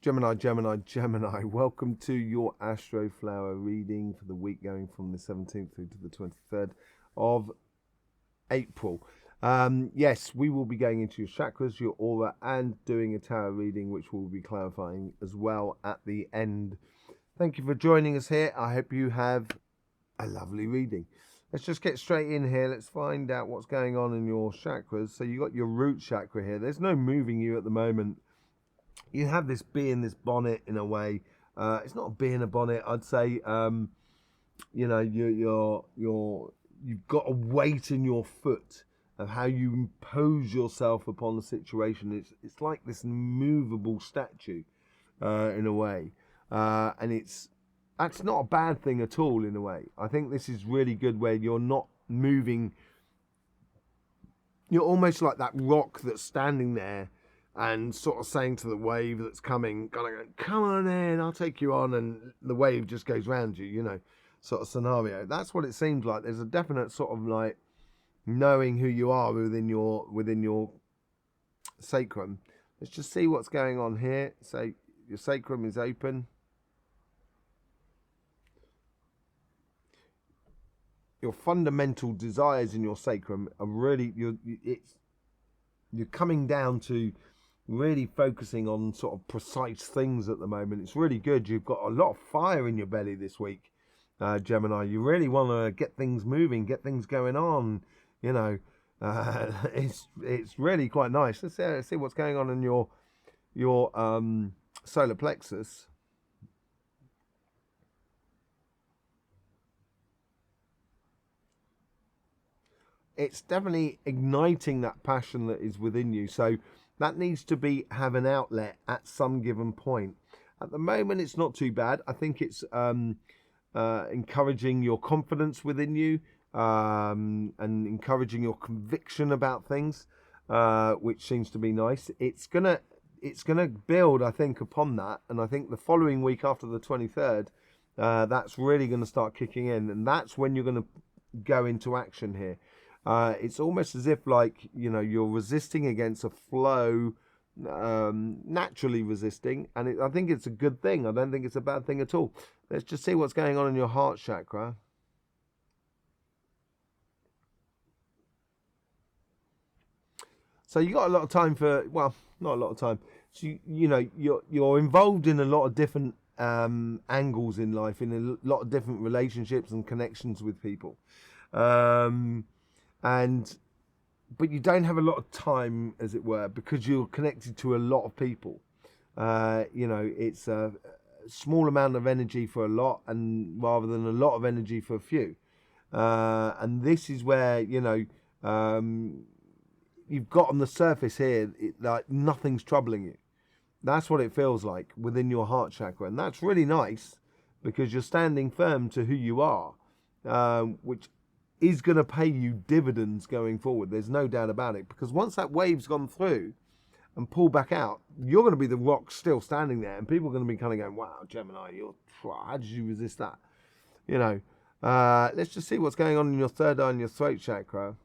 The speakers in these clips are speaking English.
Gemini, welcome to your Astroflower reading for the week going from the 17th through to the 23rd of April. Yes, we will be going into your chakras, your aura, and doing a tarot reading, which we'll be clarifying as well at the end. Thank you for joining us here. I hope you have a lovely reading. Let's just get straight in here. Let's find out what's going on in your chakras. So you got your root chakra here. There's no moving you at the moment. You have this bee in this bonnet in a way. It's not a bee in a bonnet. I'd say, you know, you've got a weight in your foot of how you impose yourself upon the situation. It's like this movable statue, in a way, and that's not a bad thing at all in a way. I think this is really good where you're not moving. You're almost like that rock that's standing there and sort of saying to the wave that's coming, kind of going, come on in, I'll take you on, and the wave just goes round you, you know, sort of scenario. That's what it seems like. There's a definite sort of like knowing who you are within your sacrum. Let's just see what's going on here. So your sacrum is open. Your fundamental desires in your sacrum are really, you're coming down to really focusing on sort of precise things at the moment. It's really good. You've got a lot of fire in your belly this week, Gemini. You really want to get things moving, get things going on. You know, it's really quite nice. Let's see what's going on in your solar plexus. It's definitely igniting that passion that is within you. So that needs to have an outlet at some given point. At the moment, it's not too bad. I think it's encouraging your confidence within you, and encouraging your conviction about things, which seems to be nice. It's gonna build, I think, upon that. And I think the following week after the 23rd, that's really going to start kicking in. And that's when you're going to go into action here. It's almost as if, like, you know, you're resisting against a flow, naturally resisting, and I think it's a good thing. I don't think it's a bad thing at all. Let's just see what's going on in your heart chakra. So you got a lot of time for, well, not a lot of time. So you know, you're involved in a lot of different angles in life, in a lot of different relationships and connections with people. But you don't have a lot of time, as it were, because you're connected to a lot of people. You know, it's a small amount of energy for a lot, and rather than a lot of energy for a few. And this is where, you know, you've got on the surface here, like nothing's troubling you. That's what it feels like within your heart chakra. And that's really nice because you're standing firm to who you are, which is going to pay you dividends going forward. There's no doubt about it, because once that wave's gone through and pulled back out, you're going to be the rock still standing there, and people are going to be kind of going, wow, Gemini, how did you resist that? You know, let's just see what's going on in your third eye and your throat chakra.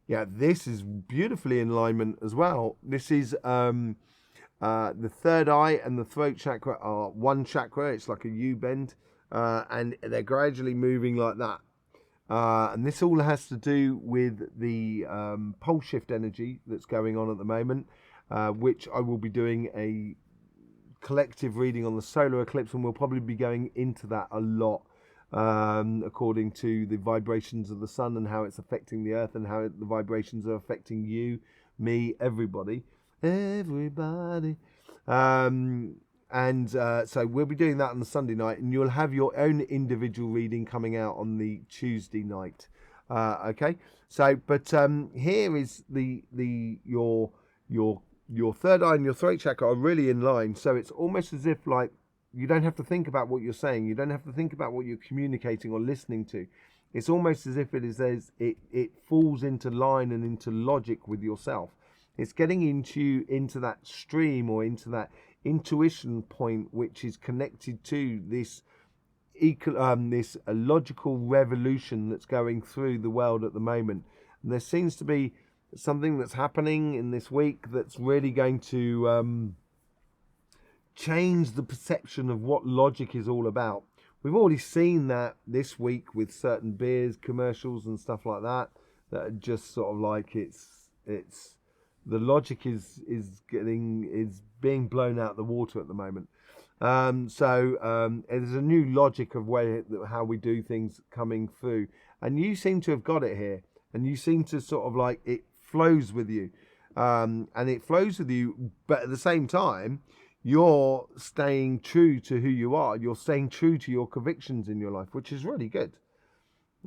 Yeah, this is beautifully in alignment as well. This is the third eye and the throat chakra are one chakra. It's like a U-bend, and they're gradually moving like that. And this all has to do with the pole shift energy that's going on at the moment, which I will be doing a collective reading on the solar eclipse, and we'll probably be going into that a lot, according to the vibrations of the sun and how it's affecting the earth and how the vibrations are affecting you, me, everybody. So we'll be doing that on the Sunday night, and you'll have your own individual reading coming out on the Tuesday night. Okay. So, but here is your third eye and your throat chakra are really in line. So it's almost as if, like, you don't have to think about what you're saying. You don't have to think about what you're communicating or listening to. It's almost as if it falls into line and into logic with yourself. It's getting into that stream, or into that intuition point, which is connected to this logical revolution that's going through the world at the moment. And there seems to be something that's happening in this week that's really going to change the perception of what logic is all about. We've already seen that this week with certain beers commercials and stuff like that are just sort of like it's the logic is being blown out the water at the moment. So there's a new logic of how we do things coming through, and you seem to have got it here, and you seem to sort of like it flows with you, and it flows with you, but at the same time you're staying true to who you are. You're staying true to your convictions in your life, which is really good.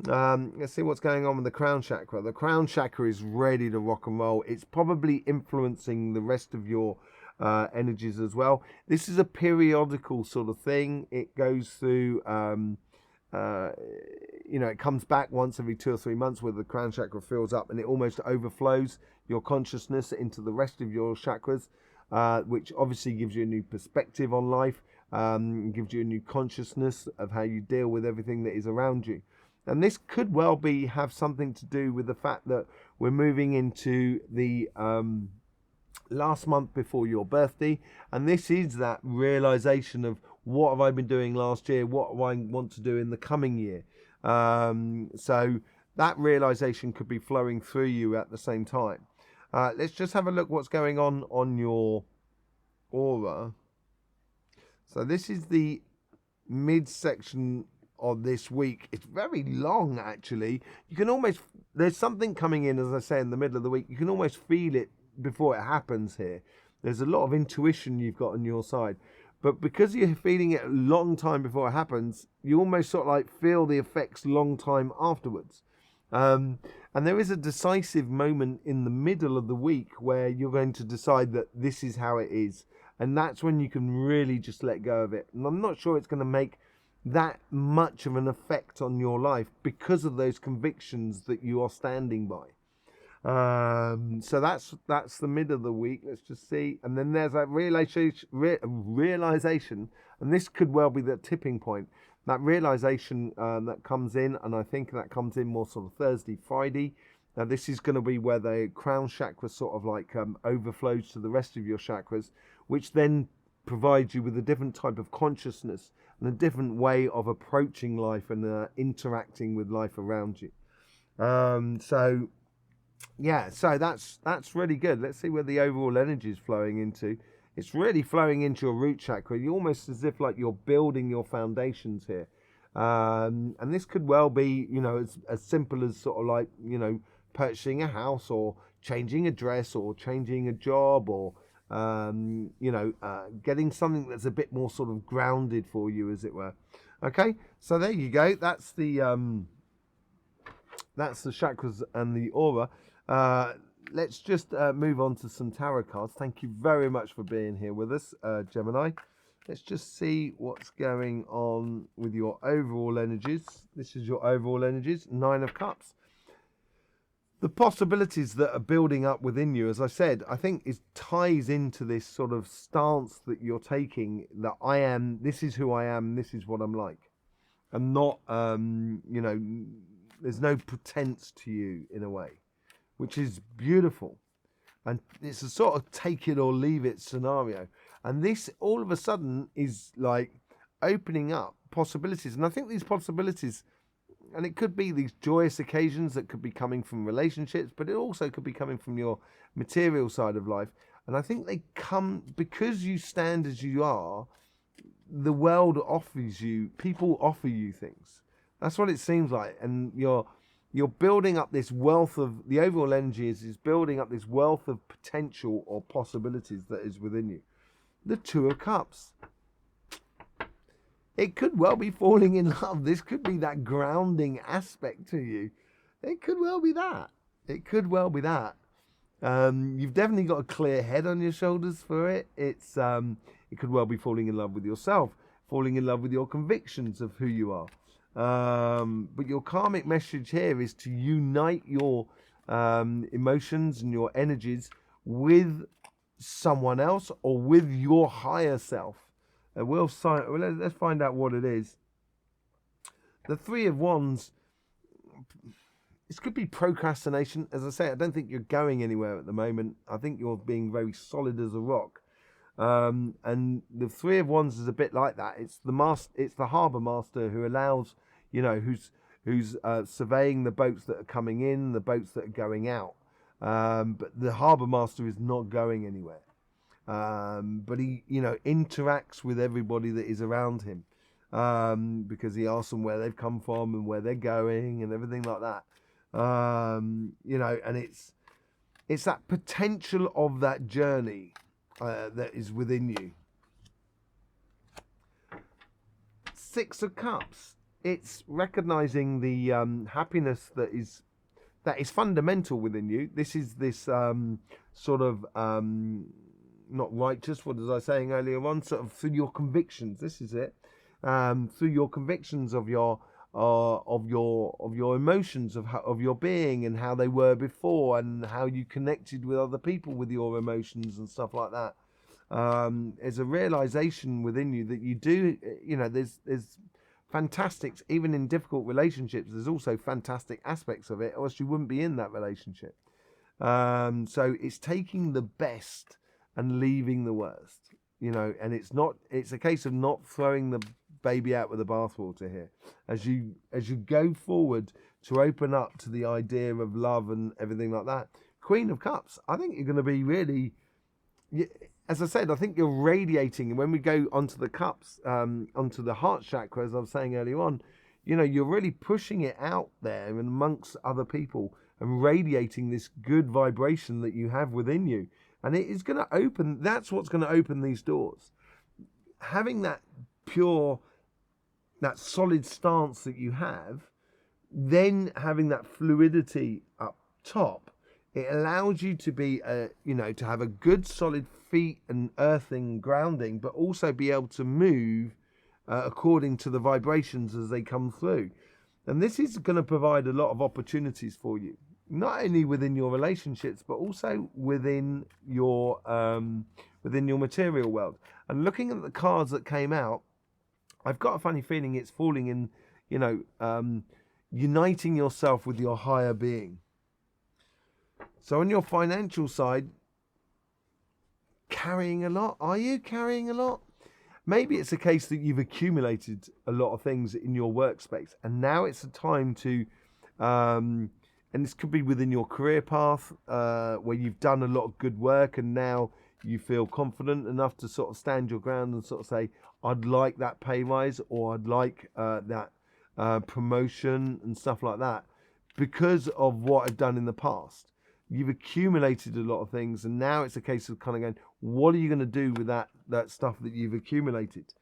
Let's see what's going on with the crown chakra. The crown chakra is ready to rock and roll. It's probably influencing the rest of your energies as well. This is a periodical sort of thing. It goes through, it comes back once every 2 or 3 months where the crown chakra fills up and it almost overflows your consciousness into the rest of your chakras. Which obviously gives you a new perspective on life, gives you a new consciousness of how you deal with everything that is around you. And this could well have something to do with the fact that we're moving into the last month before your birthday, and this is that realization of what have I been doing last year, what do I want to do in the coming year. So that realization could be flowing through you at the same time. Let's just have a look what's going on your aura. So this is the midsection of this week. It's very long, actually. You can almost, there's something coming in, as I say, in the middle of the week. You can almost feel it before it happens here. There's a lot of intuition you've got on your side. But because you're feeling it a long time before it happens, you almost sort of like feel the effects long time afterwards. And there is a decisive moment in the middle of the week where you're going to decide that this is how it is. And that's when you can really just let go of it. And I'm not sure it's going to make that much of an effect on your life because of those convictions that you are standing by. So that's the middle of the week. Let's just see. And then there's that realization, and this could well be the tipping point. That realization that comes in, and I think that comes in more sort of Thursday, Friday. Now this is going to be where the crown chakra sort of like overflows to the rest of your chakras, which then provides you with a different type of consciousness and a different way of approaching life and interacting with life around you. So that's really good. Let's see where the overall energy is flowing into. It's really flowing into your root chakra. You're almost as if like you're building your foundations here. And this could well be, as simple as sort of like, purchasing a house or changing a dress or changing a job or, getting something that's a bit more sort of grounded for you, as it were. Okay, so there you go. That's the chakras and the aura. Let's just move on to some tarot cards. Thank you very much for being here with us, Gemini. Let's just see what's going on with your overall energies. This is your overall energies, 9 of Cups. The possibilities that are building up within you, as I said, I think ties into this sort of stance that you're taking, that this is who I am, this is what I'm like. And not, there's no pretense to you in a way, which is beautiful. And it's a sort of take it or leave it scenario. And this all of a sudden is like opening up possibilities. And I think these possibilities, and it could be these joyous occasions that could be coming from relationships, but it also could be coming from your material side of life. And I think they come because you stand as you are, the world offers you, people offer you things. That's what it seems like. And you're building up this wealth of, the overall energy is building up this wealth of potential or possibilities that is within you. The 2 of Cups. It could well be falling in love. This could be that grounding aspect to you. It could well be that. It could well be that. You've definitely got a clear head on your shoulders for it. It could well be falling in love with yourself, falling in love with your convictions of who you are. But your karmic message here is to unite your emotions and your energies with someone else or with your higher self. Let's find out what it is. The 3 of Wands. This could be procrastination. As I say, I don't think you're going anywhere at the moment. I think you're being very solid as a rock. And the Three of Wands is a bit like that. It's the harbour master who allows, who's surveying the boats that are coming in, the boats that are going out. But the harbour master is not going anywhere. But he, interacts with everybody that is around him, because he asks them where they've come from and where they're going and everything like that. And it's that potential of that journey that is within you. Six of Cups. It's recognizing the happiness that is fundamental within you. This is this sort of not righteous. What was I saying earlier on? Sort of through your convictions. This is it. Through your convictions of your emotions, of your being, and how they were before, and how you connected with other people with your emotions and stuff like that. There's a realization within you that you do. There's fantastic, even in difficult relationships. There's also fantastic aspects of it, or else you wouldn't be in that relationship. So it's taking the best and leaving the worst. And it's a case of not throwing the baby out with the bathwater here, as you go forward to open up to the idea of love and everything like that. Queen of Cups, I think you're going to be really, as I said, I think you're radiating. And when we go onto the cups, onto the heart chakra, as I was saying earlier on, you're really pushing it out there and amongst other people and radiating this good vibration that you have within you. And it is going to open, that's what's going to open these doors. Having that pure, that solid stance that you have, then having that fluidity up top, it allows you to be, to have a good solid feet and earthing, grounding, but also be able to move according to the vibrations as they come through. And this is going to provide a lot of opportunities for you, not only within your relationships, but also within your material world. And looking at the cards that came out, I've got a funny feeling it's falling in, uniting yourself with your higher being. So on your financial side, carrying a lot. Are you carrying a lot? Maybe it's a case that you've accumulated a lot of things in your workspace, and now it's a time to, and this could be within your career path, where you've done a lot of good work, and now you feel confident enough to sort of stand your ground and sort of say, I'd like that pay rise, or I'd like that promotion and stuff like that, because of what I've done in the past. You've accumulated a lot of things, and now it's a case of kind of going, what are you going to do with that stuff that you've accumulated?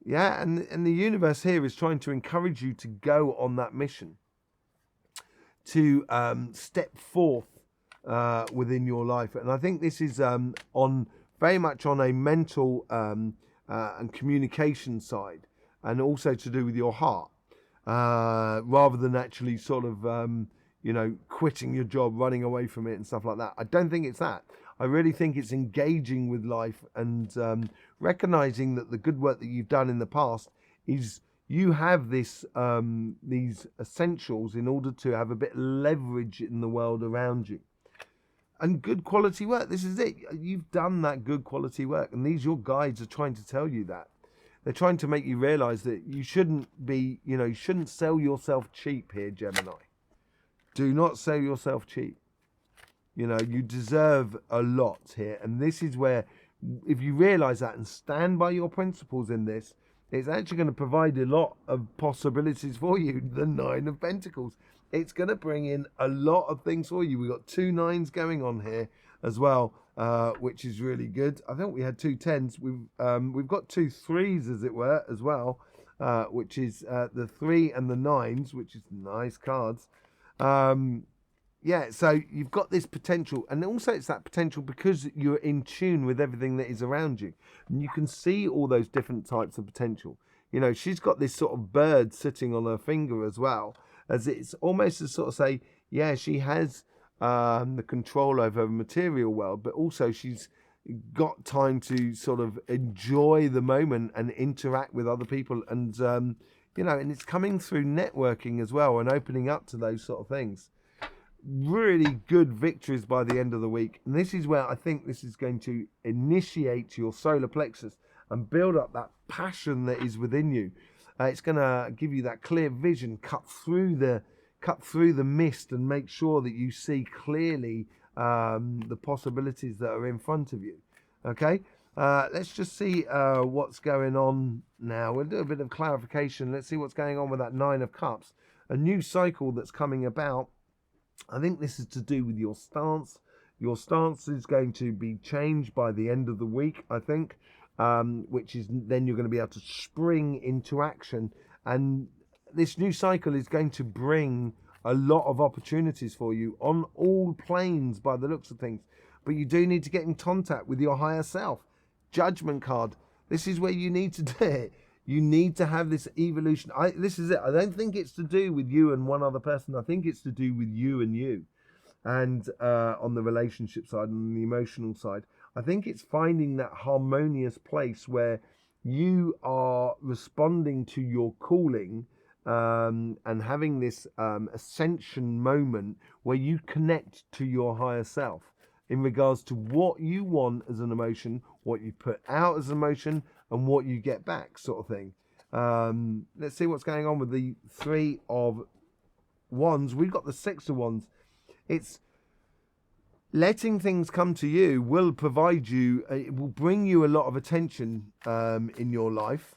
Yeah, and the universe here is trying to encourage you to go on that mission, to step forth within your life. And I think this is on very much on a mental and communication side, and also to do with your heart, rather than actually sort of quitting your job, running away from it and stuff like that. I don't think it's that. I really think it's engaging with life and recognizing that the good work that you've done in the past is, you have this these essentials in order to have a bit of leverage in the world around you. And good quality work. This is it. You've done that good quality work, and your guides are trying to tell you that. They're trying to make you realize that you shouldn't be, you shouldn't sell yourself cheap here, Gemini. Do not sell yourself cheap. You deserve a lot here. And this is where, if you realize that and stand by your principles in this, it's actually going to provide a lot of possibilities for you. The Nine of Pentacles. It's going to bring in a lot of things for you. We've got 2 9s going on here as well, which is really good. I think we had 2 10s. We've got 2 3s, as it were, as well, which is the 3 and the 9s, which is nice cards. So you've got this potential, and also it's that potential because you're in tune with everything that is around you, and you can see all those different types of potential. She's got this sort of bird sitting on her finger as well, as it's almost to sort of say, yeah, she has the control over the material world, but also she's got time to sort of enjoy the moment and interact with other people, and and it's coming through networking as well and opening up to those sort of things. really good victories by the end of the week. And this is where I think this is going to initiate your solar plexus and build up that passion that is within you. It's going to give you that clear vision, cut through the mist, and make sure that you see clearly the possibilities that are in front of you. Okay, let's just see what's going on now. We'll do a bit of clarification. Let's see what's going on with that Nine of Cups. A new cycle that's coming about. I think this is to do with your stance. Your stance is going to be changed by the end of the week, I think, which is then you're going to be able to spring into action. And this new cycle is going to bring a lot of opportunities for you on all planes by the looks of things. But you do need to get in contact with your higher self. Judgment card. This is where you need to do it. You need to have this evolution. This is it. I don't think it's to do with you and one other person. I think it's to do with you and you. And on the relationship side and the emotional side, I think it's finding that harmonious place where you are responding to your calling and having this ascension moment where you connect to your higher self in regards to what you want as an emotion, what you put out as an emotion, and what you get back, sort of thing. Let's see what's going on with the Three of Wands. We've got the Six of Wands. It's letting things come to you will provide you, it will bring you a lot of attention in your life.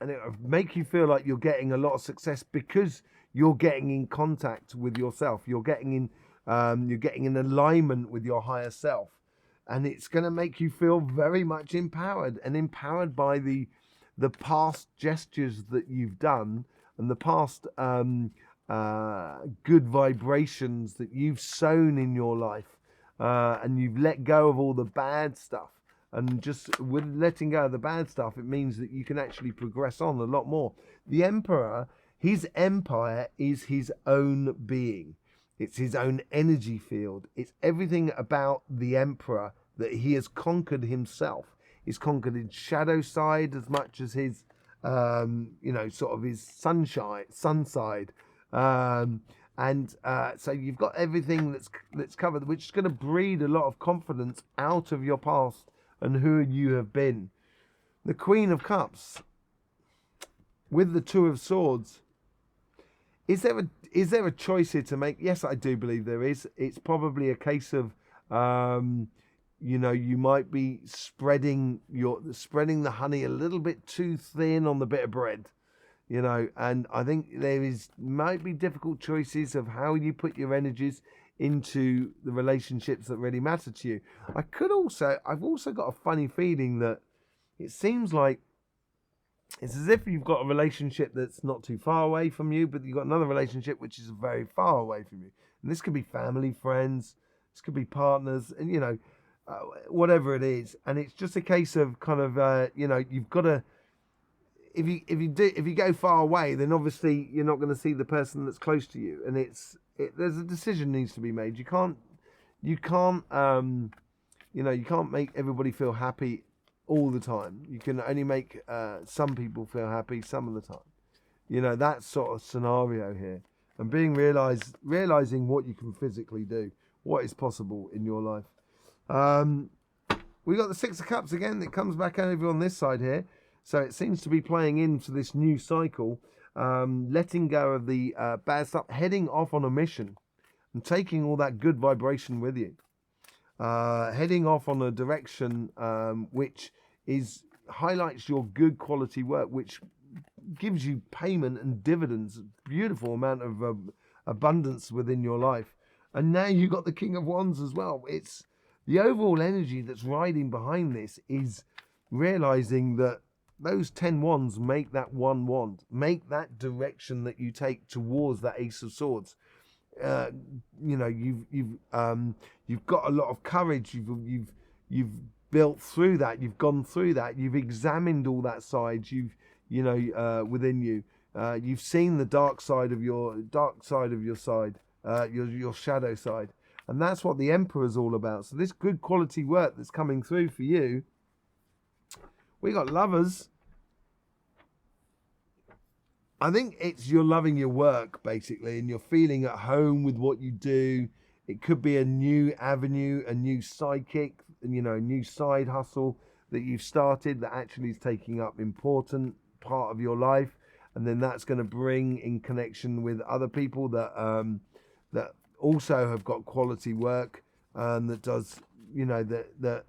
And it will make you feel like you're getting a lot of success because you're getting in contact with yourself. You're getting in alignment with your higher self. And it's going to make you feel very much empowered, and empowered by the past gestures that you've done and the past good vibrations that you've sown in your life, and you've let go of all the bad stuff. And just with letting go of the bad stuff, it means that you can actually progress on a lot more. The Emperor, his empire is his own being. It's his own energy field. It's everything about the Emperor that he has conquered himself. He's conquered his shadow side as much as his, sort of his sun side. So you've got everything that's covered, which is going to breed a lot of confidence out of your past and who you have been. The Queen of Cups with the Two of Swords. Is there a choice here to make? Yes, I do believe there is. It's probably a case of, you might be spreading the honey a little bit too thin on the bit of bread, and I think might be difficult choices of how you put your energies into the relationships that really matter to you. I've also got a funny feeling that it seems like it's as if you've got a relationship that's not too far away from you, but you've got another relationship which is very far away from you. And this could be family, friends, this could be partners, and whatever it is. And it's just a case of kind of you've got to. If you go far away, then obviously you're not going to see the person that's close to you, and there's a decision needs to be made. You can't make everybody feel happy all the time. You can only make some people feel happy some of the time. That sort of scenario here, and realizing what you can physically do, what is possible in your life. We got the Six of Cups again. It comes back over on this side here. So it seems to be playing into this new cycle, letting go of the bad stuff, heading off on a mission and taking all that good vibration with you. Heading off on a direction which highlights your good quality work, which gives you payment and dividends, a beautiful amount of abundance within your life. And now you've got the King of Wands as well. It's the overall energy that's riding behind this is realizing that those 10 wands make that one wand, make that direction that you take towards that Ace of Swords. You've got a lot of courage. You've built through that. You've gone through that. You've examined all that side. Within you. You've seen the dark side of your side, your shadow side, and that's what the Emperor is all about. So this good quality work that's coming through for you. We got Lovers. I think it's you're loving your work basically, and you're feeling at home with what you do. It could be a new avenue, a new sidekick, new side hustle that you've started that actually is taking up important part of your life, and then that's going to bring in connection with other people that also have got quality work, that does that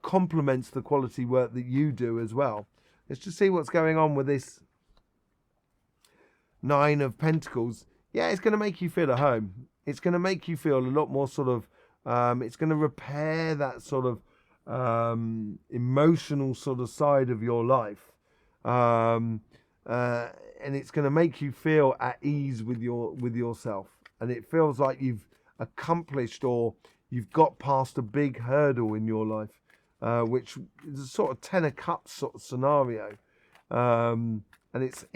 complements the quality work that you do as well. Let's just see what's going on with this Nine of Pentacles. Yeah, it's going to make you feel at home. It's going to make you feel a lot more sort of, it's going to repair that sort of emotional sort of side of your life. And it's going to make you feel at ease with yourself. And it feels like you've accomplished, or you've got past a big hurdle in your life, which is a sort of 10 of Cups sort of scenario. And it's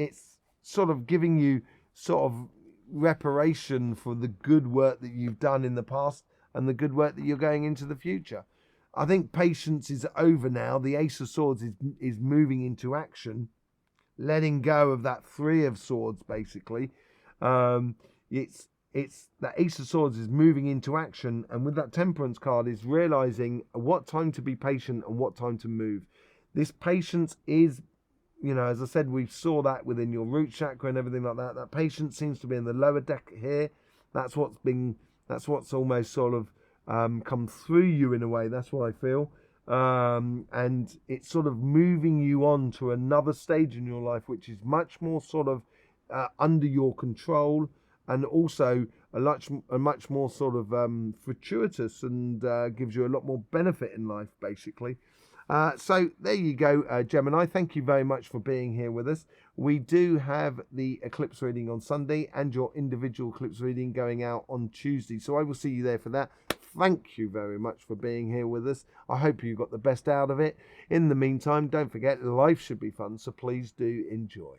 sort of giving you sort of reparation for the good work that you've done in the past and the good work that you're going into the future. I think patience is over now. The Ace of Swords is moving into action, letting go of that Three of Swords basically. It's that Ace of Swords is moving into action, and with that Temperance card is realizing what time to be patient and what time to move. This patience is, as I said, we saw that within your root chakra and everything like that. That patience seems to be in the lower deck here. That's what's almost sort of come through you in a way. That's what I feel. And it's sort of moving you on to another stage in your life, which is much more sort of under your control, and also a much more sort of fortuitous, and gives you a lot more benefit in life, basically. So there you go, Gemini. Thank you very much for being here with us. We do have the eclipse reading on Sunday and your individual eclipse reading going out on Tuesday. So I will see you there for that. Thank you very much for being here with us. I hope you got the best out of it. In the meantime, don't forget, life should be fun, so please do enjoy.